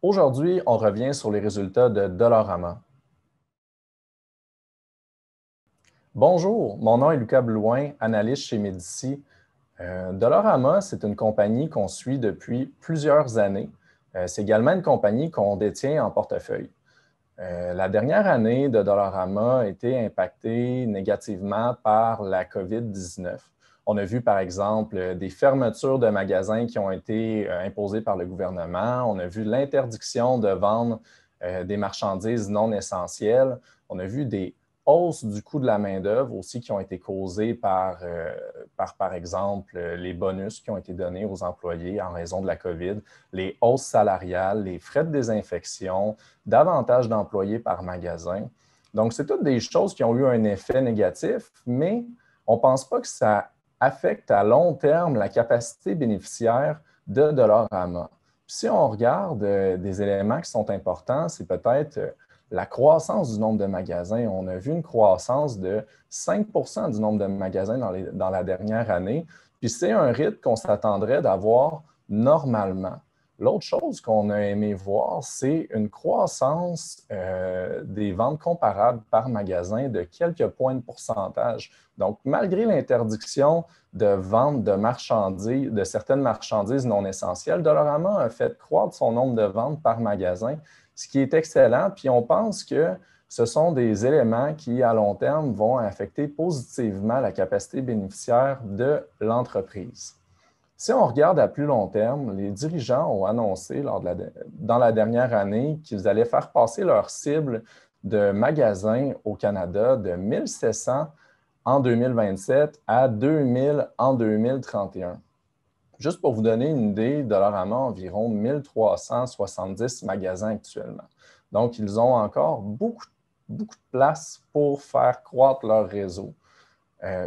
Aujourd'hui, on revient sur les résultats de Dollarama. Bonjour, mon nom est Lucas Blouin, analyste chez Médici. Dollarama, c'est une compagnie qu'on suit depuis plusieurs années. C'est également une compagnie qu'on détient en portefeuille. La dernière année de Dollarama a été impactée négativement par la COVID-19. On a vu, par exemple, des fermetures de magasins qui ont été imposées par le gouvernement. On a vu l'interdiction de vendre des marchandises non essentielles. On a vu des hausses du coût de la main-d'œuvre aussi qui ont été causées par exemple, les bonus qui ont été donnés aux employés en raison de la COVID, les hausses salariales, les frais de désinfection, davantage d'employés par magasin. Donc, c'est toutes des choses qui ont eu un effet négatif, mais on ne pense pas que ça affecte à long terme la capacité bénéficiaire de Dollarama. Si on regarde des éléments qui sont importants, c'est peut-être la croissance du nombre de magasins. On a vu une croissance de 5 du nombre de magasins dans la dernière année, puis c'est un rythme qu'on s'attendrait d'avoir normalement. L'autre chose qu'on a aimé voir, c'est une croissance des ventes comparables par magasin de quelques points de pourcentage. Donc, malgré l'interdiction de vente de marchandises, de certaines marchandises non essentielles, Dollarama a fait croître son nombre de ventes par magasin, ce qui est excellent. Puis on pense que ce sont des éléments qui, à long terme, vont affecter positivement la capacité bénéficiaire de l'entreprise. Si on regarde à plus long terme, les dirigeants ont annoncé dans la dernière année qu'ils allaient faire passer leur cible de magasins au Canada de 1700 en 2027 à 2000 en 2031. Juste pour vous donner une idée, Dollarama a environ 1370 magasins actuellement. Donc, ils ont encore beaucoup de place pour faire croître leur réseau.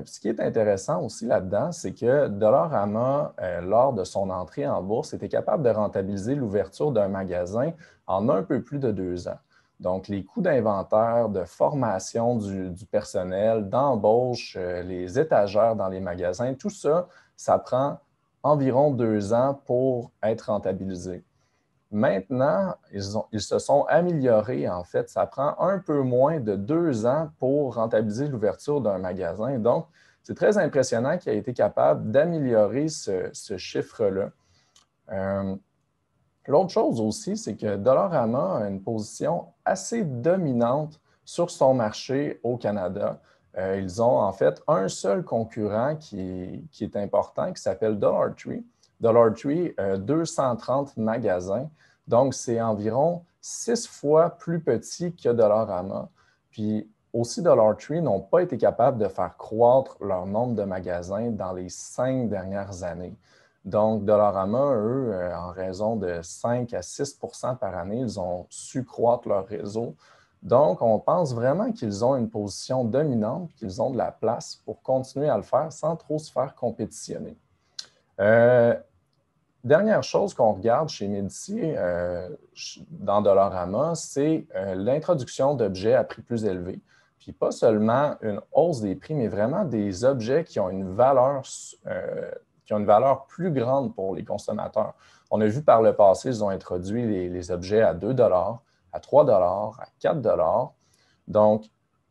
Ce qui est intéressant aussi là-dedans, c'est que Dollarama, lors de son entrée en bourse, était capable de rentabiliser l'ouverture d'un magasin en un peu plus de 2 ans. Donc, les coûts d'inventaire, de formation du personnel, d'embauche, les étagères dans les magasins, tout ça, ça prend environ 2 ans pour être rentabilisé. Maintenant, ils se sont améliorés, en fait. Ça prend un peu moins de 2 ans pour rentabiliser l'ouverture d'un magasin. Donc, c'est très impressionnant qu'il ait été capable d'améliorer ce chiffre-là. L'autre chose aussi, c'est que Dollarama a une position assez dominante sur son marché au Canada. Ils ont en fait un seul concurrent qui est important, qui s'appelle Dollar Tree. Dollar Tree, 230 magasins. Donc, c'est environ 6 fois plus petit que Dollarama. Puis aussi, Dollar Tree n'ont pas été capables de faire croître leur nombre de magasins dans les 5 dernières années. Donc, Dollarama, eux, en raison de 5 à 6 par année, ils ont su croître leur réseau. Donc, on pense vraiment qu'ils ont une position dominante, qu'ils ont de la place pour continuer à le faire sans trop se faire compétitionner. Dernière chose qu'on regarde chez Médici, dans Dollarama, c'est l'introduction d'objets à prix plus élevé. Puis pas seulement une hausse des prix, mais vraiment des objets qui ont une valeur plus grande pour les consommateurs. On a vu par le passé, ils ont introduit les objets à 2 à 3 à 4 Donc,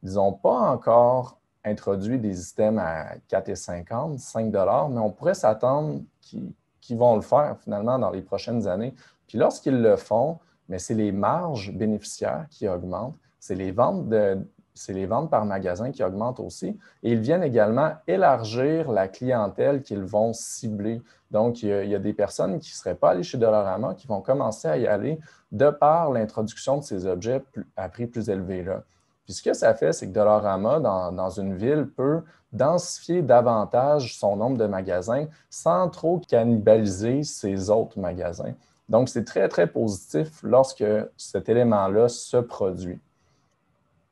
ils n'ont pas encore introduit des items à 4,50 5 mais on pourrait s'attendre qu'ils vont le faire finalement dans les prochaines années. Puis lorsqu'ils le font, mais c'est les marges bénéficiaires qui augmentent, c'est les ventes par magasin qui augmentent aussi. Et ils viennent également élargir la clientèle qu'ils vont cibler. Donc, il y a des personnes qui ne seraient pas allées chez Dollarama qui vont commencer à y aller de par l'introduction de ces objets à prix plus élevés là. Puis ce que ça fait, c'est que Dollarama, dans une ville, peut densifier davantage son nombre de magasins sans trop cannibaliser ses autres magasins. Donc, c'est très, très positif lorsque cet élément-là se produit.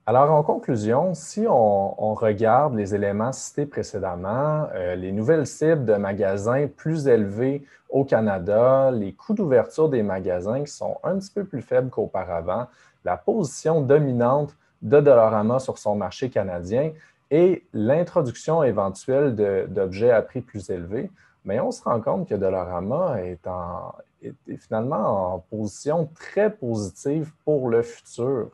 Alors, en conclusion, si on regarde les éléments cités précédemment, les nouvelles cibles de magasins plus élevées au Canada, les coûts d'ouverture des magasins qui sont un petit peu plus faibles qu'auparavant, la position dominante de Dollarama sur son marché canadien et l'introduction éventuelle d'objets à prix plus élevé, mais on se rend compte que Dollarama est finalement en position très positive pour le futur.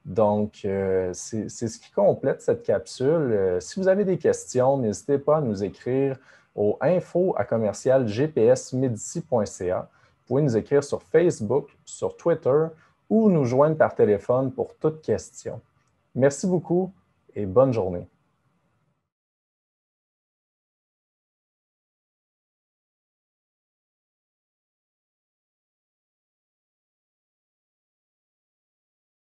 Donc, c'est ce qui complète cette capsule. Si vous avez des questions, n'hésitez pas à nous écrire au info@gpsmedici.ca. Vous pouvez nous écrire sur Facebook, sur Twitter ou nous joindre par téléphone pour toute question. Merci beaucoup et bonne journée.